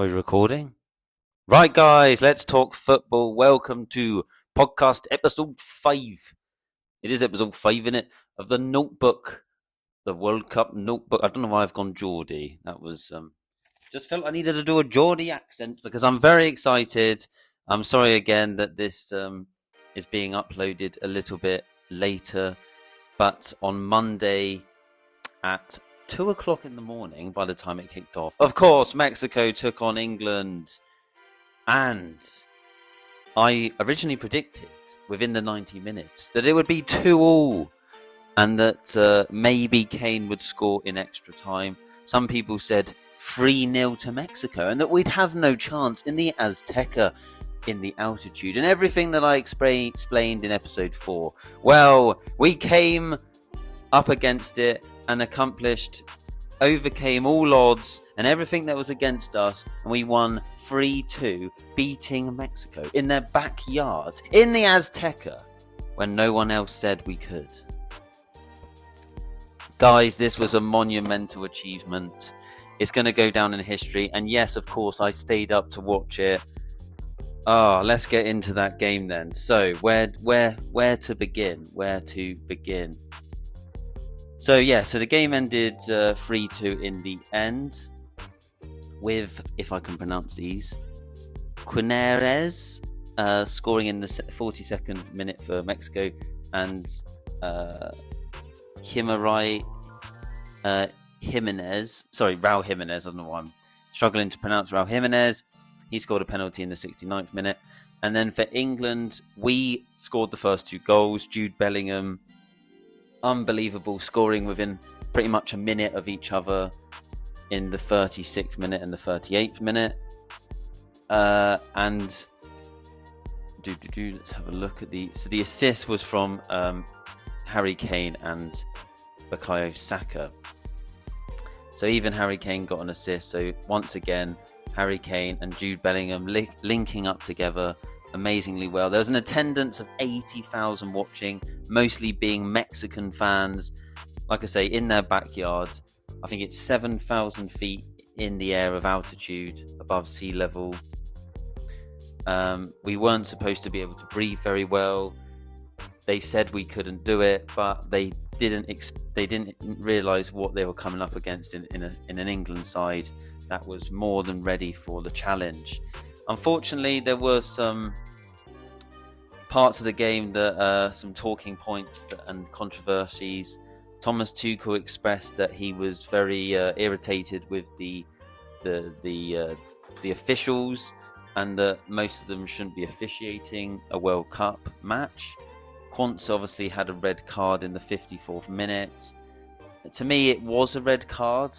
Are we recording? Right, guys, let's talk football. Welcome to podcast episode 5. It is episode 5, innit? Of the Notebook, the World Cup Notebook. I don't know why I've gone Geordie. That was, just felt I needed to do a Geordie accent because I'm very excited. I'm sorry again that this is being uploaded a little bit later, but on Monday at 2 o'clock in the morning, by the time it kicked off, of course, Mexico took on England. And I originally predicted within the 90 minutes that it would be 2-2 and that maybe Kane would score in extra time. Some people said 3-0 to Mexico and that we'd have no chance in the Azteca, in the altitude, and everything that I explained in episode 4. Well, we came up against it and overcame all odds and everything that was against us, and we won 3-2, beating Mexico in their backyard, in the Azteca, when no one else said we could. Guys, this was a monumental achievement. It's going to go down in history, and yes, of course, I stayed up to watch it. Let's get into that game then. So, where to begin? So the game ended 3-2 in the end, with, if I can pronounce these, Quiñones scoring in the 42nd minute for Mexico, and Raul Jimenez, I don't know why I'm struggling to pronounce Raul Jimenez. He scored a penalty in the 69th minute. And then for England, we scored the first 2 goals. Jude Bellingham, unbelievable, scoring within pretty much a minute of each other in the 36th minute and the 38th minute. Let's have a look at the assist was from Harry Kane and Bukayo Saka. So even Harry Kane got an assist. So once again, Harry Kane and Jude Bellingham linking up together amazingly well. There was an attendance of 80,000 watching, mostly being Mexican fans. Like I say, in their backyard. I think it's 7,000 feet in the air of altitude above sea level. We weren't supposed to be able to breathe very well. They said we couldn't do it, but they didn't realise what they were coming up against in an England side that was more than ready for the challenge. Unfortunately, there were some parts of the game that some talking points and controversies. Thomas Tuchel expressed that he was very irritated with the officials, and that most of them shouldn't be officiating a World Cup match. Quance obviously had a red card in the 54th minute. To me, it was a red card,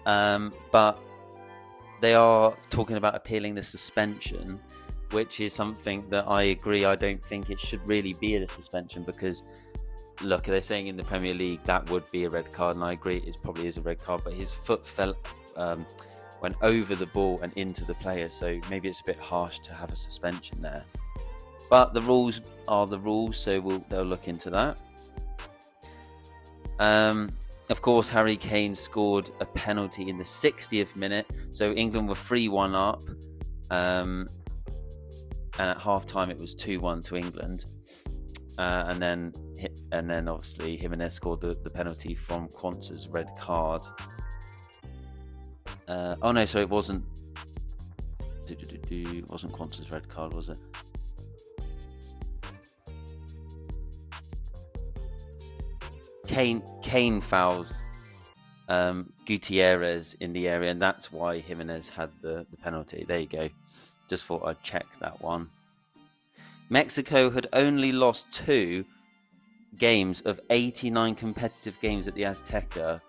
but they are talking about appealing the suspension, which is something that I agree. I don't think it should really be a suspension because, look, they're saying in the Premier League that would be a red card, and I agree it probably is a red card, but his foot went over the ball and into the player, so maybe it's a bit harsh to have a suspension there. But the rules are the rules, so they'll look into that. Of course, Harry Kane scored a penalty in the 60th minute, so England were 3-1 up, and at half-time it was 2-1 to England. And then obviously Jimenez scored the penalty from Quance's red card. It wasn't. It wasn't Quance's red card, was it? Kane fouls Gutierrez in the area, and that's why Jimenez had the penalty. There you go. Just thought I'd check that one. Mexico had only lost 2 games of 89 competitive games at the Azteca,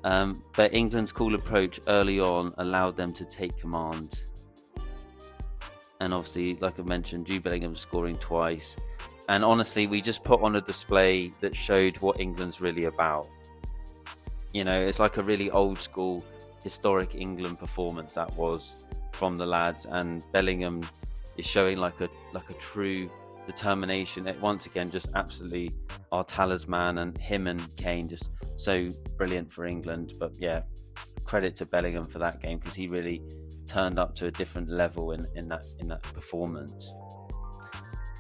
but England's cool approach early on allowed them to take command. And obviously, like I mentioned, Jude Bellingham scoring twice. And honestly, we just put on a display that showed what England's really about. You know, it's like a really old school, historic England performance that was from the lads, and Bellingham is showing like a true determination. Once again, just absolutely our talisman, and him and Kane just so brilliant for England. But yeah, credit to Bellingham for that game, because he really turned up to a different level in that performance.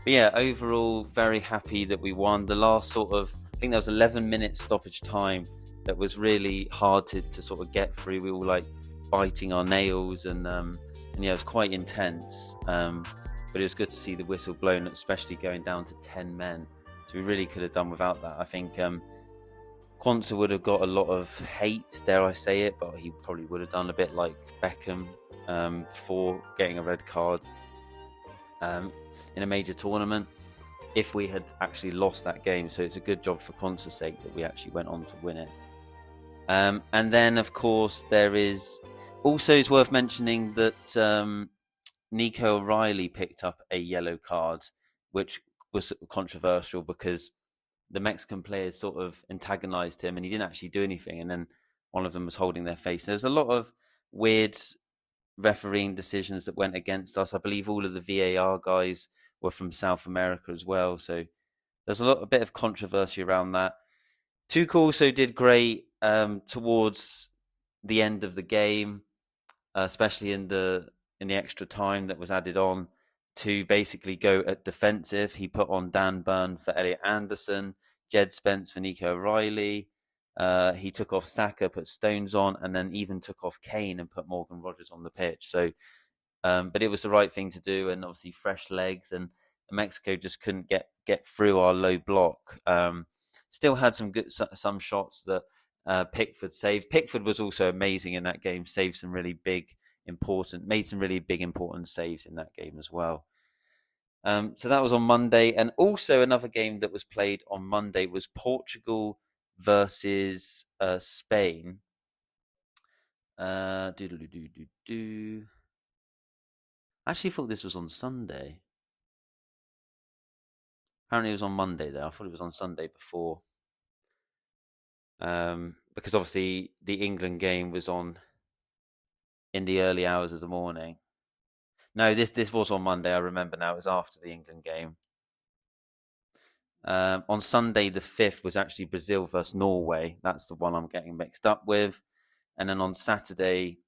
But yeah, overall, very happy that we won. The last I think there was 11 minutes stoppage time that was really hard to sort of get through. We were like biting our nails, and yeah, it was quite intense. But it was good to see the whistle blown, especially going down to 10 men. So we really could have done without that. I think Quansah would have got a lot of hate, dare I say it, but he probably would have done a bit like Beckham before getting a red card in a major tournament if we had actually lost that game. So it's a good job for Quansah's sake that we actually went on to win it. And then, of course, there is also, it's worth mentioning that Nico O'Reilly picked up a yellow card, which was controversial because the Mexican players sort of antagonized him and he didn't actually do anything. And then one of them was holding their face. There's a lot of weird refereeing decisions that went against us. I believe all of the VAR guys were from South America as well. So there's a bit of controversy around that. Tuchel also did great towards the end of the game, especially in the extra time that was added on, to basically go at defensive. He put on Dan Burn for Elliot Anderson, Jed Spence for Nico O'Reilly. He took off Saka, put Stones on, and then even took off Kane and put Morgan Rogers on the pitch. So, but it was the right thing to do, and obviously fresh legs, and Mexico just couldn't get through our low block. Still had some shots that Pickford saved. Pickford was also amazing in that game. Made some really big important saves in that game as well. So that was on Monday, and also another game that was played on Monday was Portugal versus Spain. I actually thought this was on Sunday. Apparently it was on Monday though. I thought it was on Sunday before. Because obviously the England game was on in the early hours of the morning. No, this was on Monday. I remember now. It was after the England game. On Sunday the 5th was actually Brazil versus Norway. That's the one I'm getting mixed up with. And then on Saturday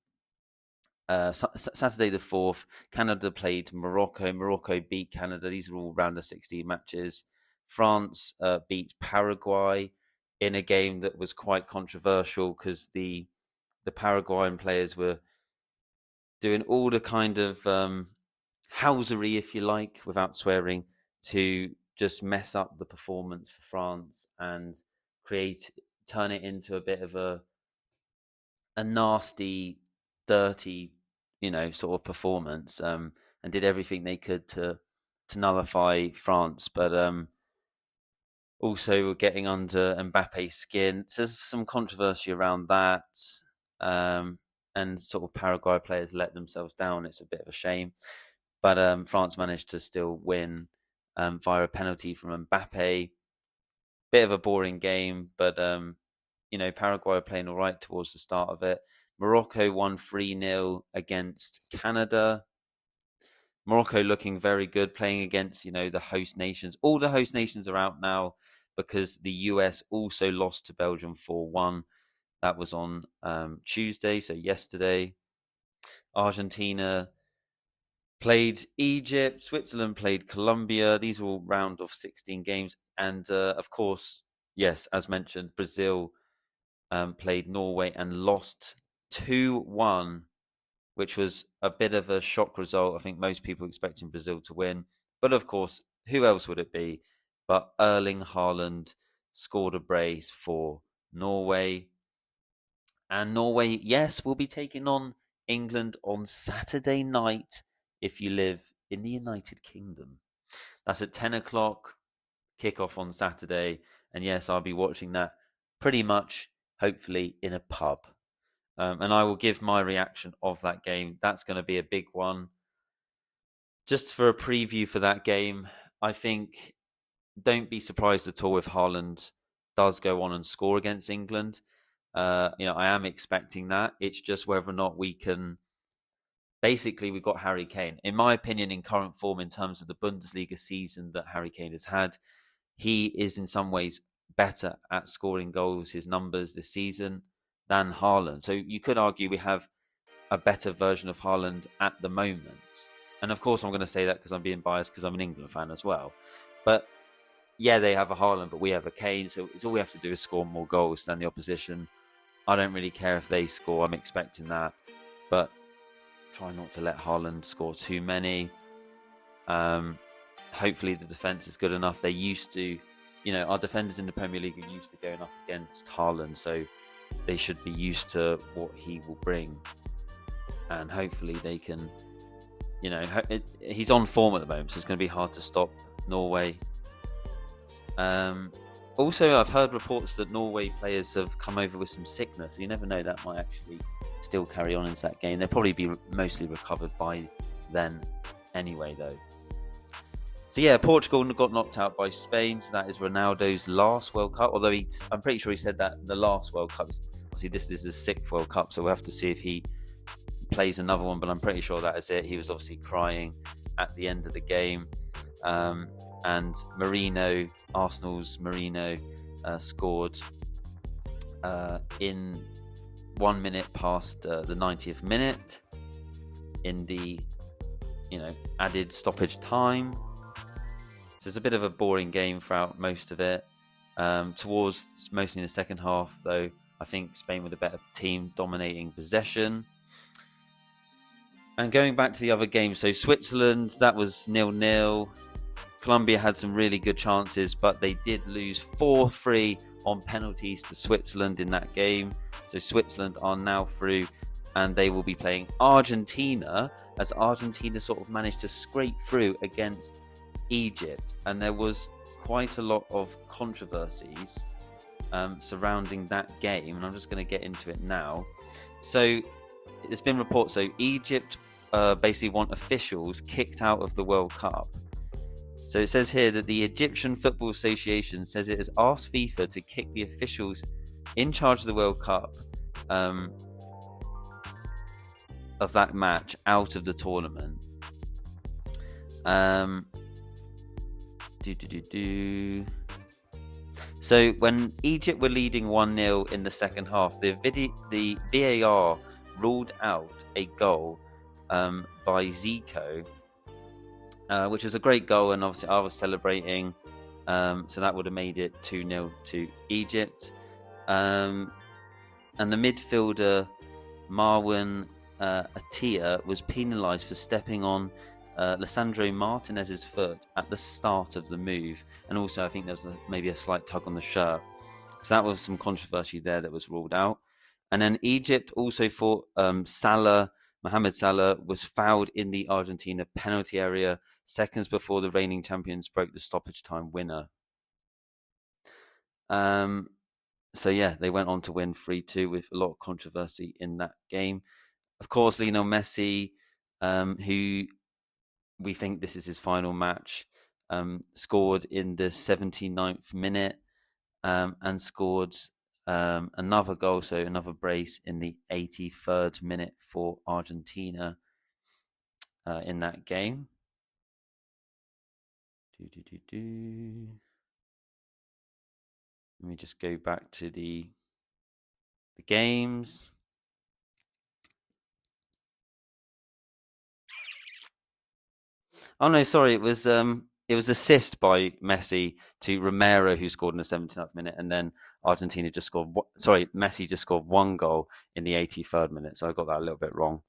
the 4th, Canada played Morocco. Morocco beat Canada. These are all round of 16 matches. France beat Paraguay in a game that was quite controversial because the Paraguayan players were doing all the kind of housery, if you like, without swearing, to just mess up the performance for France and turn it into a bit of a nasty, dirty, sort of performance, and did everything they could to nullify France, but also getting under Mbappe's skin. So there's some controversy around that, and sort of Paraguay players let themselves down. It's a bit of a shame, but France managed to still win via a penalty from Mbappe. Bit of a boring game, but Paraguay are playing all right towards the start of it. Morocco won 3-0 against Canada. Morocco looking very good, playing against, the host nations. All the host nations are out now because the US also lost to Belgium 4-1. That was on Tuesday, so yesterday. Argentina played Egypt. Switzerland played Colombia. These are all round of 16 games. And, of course, yes, as mentioned, Brazil played Norway and lost 2-1, which was a bit of a shock result. I think most people expecting Brazil to win. But, of course, who else would it be? But Erling Haaland scored a brace for Norway. And Norway, yes, will be taking on England on Saturday night if you live in the United Kingdom. That's at 10 o'clock, kickoff on Saturday. And yes, I'll be watching that pretty much, hopefully, in a pub. And I will give my reaction of that game. That's going to be a big one. Just for a preview for that game, I think don't be surprised at all if Haaland does go on and score against England. I am expecting that. It's just whether or not we can. Basically, we've got Harry Kane. In my opinion, in current form, in terms of the Bundesliga season that Harry Kane has had, he is in some ways better at scoring goals, his numbers this season, than Haaland. So you could argue we have a better version of Haaland at the moment. And of course, I'm going to say that because I'm being biased because I'm an England fan as well. But yeah, they have a Haaland, but we have a Kane. So it's all we have to do is score more goals than the opposition. I don't really care if they score. I'm expecting that. But try not to let Haaland score too many. Hopefully the defence is good enough. They used to, our defenders in the Premier League are used to going up against Haaland. So they should be used to what he will bring. And hopefully they can, he's on form at the moment. So it's going to be hard to stop Norway. Also, I've heard reports that Norway players have come over with some sickness. You never know, that might actually still carry on into that game. They'll probably be mostly recovered by then anyway, though. So yeah, Portugal got knocked out by Spain. So that is Ronaldo's last World Cup. Although I'm pretty sure he said that the last World Cup. Obviously, this is his 6th World Cup, so we'll have to see if he plays another one. But I'm pretty sure that is it. He was obviously crying at the end of the game. And Marino, Arsenal's Marino, scored in 1 minute past the 90th minute in the added stoppage time. So it's a bit of a boring game throughout most of it. Towards mostly in the second half, though, I think Spain were the better team, dominating possession. And going back to the other game, so Switzerland, that was 0-0. Colombia had some really good chances, but they did lose 4-3 on penalties to Switzerland in that game. So Switzerland are now through, and they will be playing Argentina, as Argentina sort of managed to scrape through against Egypt. And there was quite a lot of controversies surrounding that game, and I'm just going to get into it now. So there's been reports, so Egypt basically want officials kicked out of the World Cup. So it says here that the Egyptian Football Association says it has asked FIFA to kick the officials in charge of the World Cup of that match out of the tournament. So when Egypt were leading 1-0 in the second half, the VAR ruled out a goal by Zico, which was a great goal, and obviously I was celebrating, so that would have made it 2-0 to Egypt. And the midfielder Marwan Attia was penalised for stepping on Lisandro Martinez's foot at the start of the move, and also I think there was maybe a slight tug on the shirt. So that was some controversy there that was ruled out. And then Egypt also thought Mohamed Salah was fouled in the Argentina penalty area seconds before the reigning champions broke the stoppage time winner. So yeah, they went on to win 3-2 with a lot of controversy in that game. Of course, Lionel Messi, who we think this is his final match, scored in the 79th minute and scored another goal, so another brace in the 83rd minute for Argentina in that game. Let me just go back to the games. Oh no, sorry, it was assist by Messi to Romero, who scored in the 79th minute, and then Argentina just scored. Messi just scored one goal in the 83rd minute, so I got that a little bit wrong.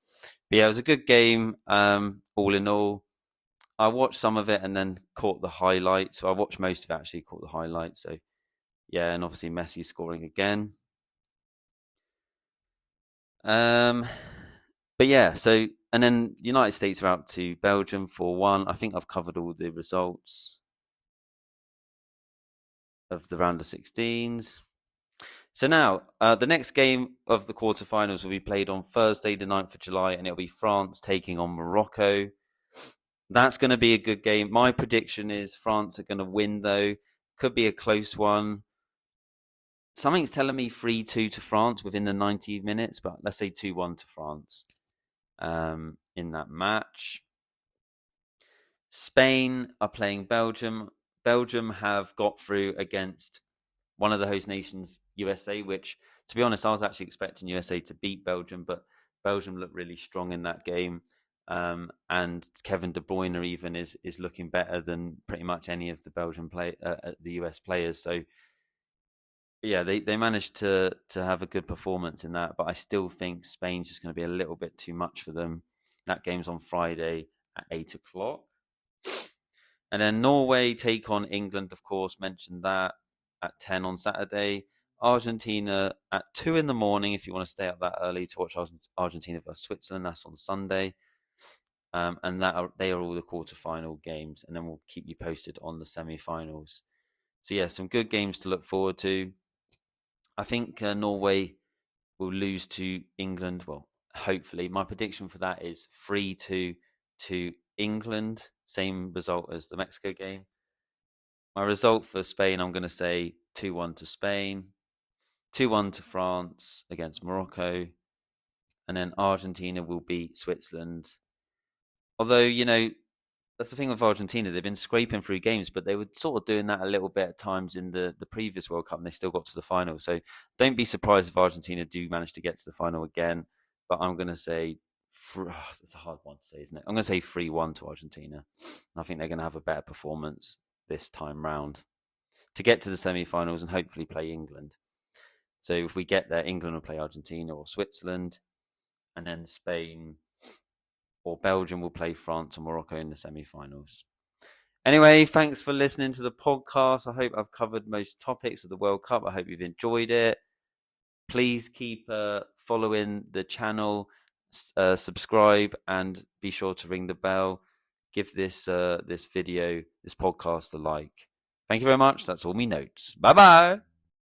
But yeah, it was a good game, all in all. I watched some of it and then caught the highlights. So I watched most of it, actually, caught the highlights. So yeah, and obviously Messi scoring again. But yeah, so, and then the United States are out to Belgium 4-1. I think I've covered all the results of the round of 16s. So now, the next game of the quarterfinals will be played on Thursday, the 9th of July, and it'll be France taking on Morocco. That's going to be a good game. My prediction is France are going to win, though. Could be a close one. Something's telling me 3-2 to France within the 90 minutes, but let's say 2-1 to France in that match. Spain are playing Belgium. Belgium have got through against one of the host nations, USA, which, to be honest, I was actually expecting USA to beat Belgium, but Belgium looked really strong in that game. And Kevin De Bruyne even is looking better than pretty much any of the the US players. So yeah, they managed to have a good performance in that, but I still think Spain's just going to be a little bit too much for them. That game's on Friday at 8 o'clock. And then Norway take on England, of course, mentioned that at 10 on Saturday. Argentina at 2 in the morning if you want to stay up that early to watch Argentina versus Switzerland. That's on Sunday. And they are all the quarterfinal games. And then we'll keep you posted on the semi-finals. So yeah, some good games to look forward to. I think Norway will lose to England. Well, hopefully. My prediction for that is 3-2 to England. Same result as the Mexico game. My result for Spain, I'm going to say 2-1 to Spain, 2-1 to France against Morocco, and then Argentina will beat Switzerland. Although, that's the thing with Argentina. They've been scraping through games, but they were sort of doing that a little bit at times in the previous World Cup, and they still got to the final. So don't be surprised if Argentina do manage to get to the final again. But I'm going to say, it's a hard one to say, isn't it? I'm going to say 3-1 to Argentina. I think they're going to have a better performance this time round to get to the semi-finals and hopefully play England. So if we get there, England will play Argentina or Switzerland, and then Spain or Belgium will play France or Morocco in the semi-finals. Anyway, thanks for listening to the podcast. I hope I've covered most topics of the World Cup. I hope you've enjoyed it. Please keep following the channel, subscribe, and be sure to ring the bell. Give this video, this podcast, a like. Thank you very much. That's all me notes. Bye-bye.